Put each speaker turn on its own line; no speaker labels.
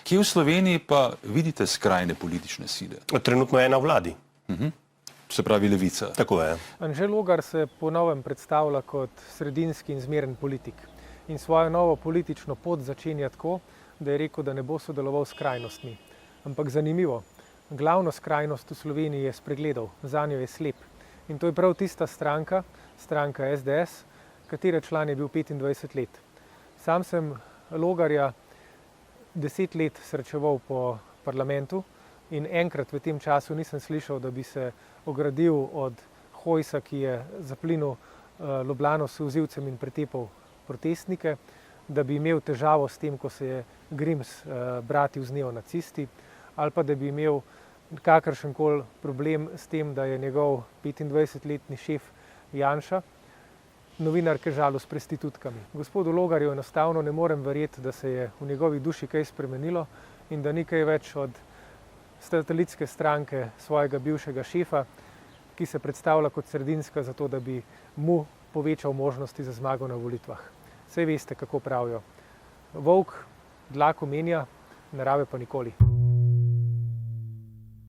Kje v Sloveniji pa vidite skrajne politične sile?
Trenutno je na vladi.
Se pravi Levica.
Tako je.
Anže Logar se po novem predstavlja kot sredinski in zmeren politik. In svojo novo politično pot začenja tako, da je rekel, da ne bo sodeloval s skrajnostmi. Ampak zanimivo, glavno skrajnost v Sloveniji je spregledal, zanjo je slep. In to je prav tista stranka, stranka SDS, katere član je bil 25 let. Sam sem Logarja 10 let srečeval po parlamentu in enkrat v tem času nisem slišal, da bi se ogradil od Hojsa, ki je zaplinil Ljubljano s solzivcem in pretepal protestnike, da bi imel težavo s tem, ko se je Grims bratil z neonacisti, ali pa da bi imel kakršenkoli problem s tem, da je njegov 25-letni šef Janša novinarke žalil s prostitutkami. Gospodu Logarju enostavno ne morem verjeti, da se je v njegovi duši kaj spremenilo in da ni kaj več od satelitske stranke svojega bivšega šefa, ki se predstavlja kot sredinska zato, da bi mu povečal možnosti za zmago na volitvah. Saj veste, kako pravijo. Volk dlako menja, narave pa nikoli.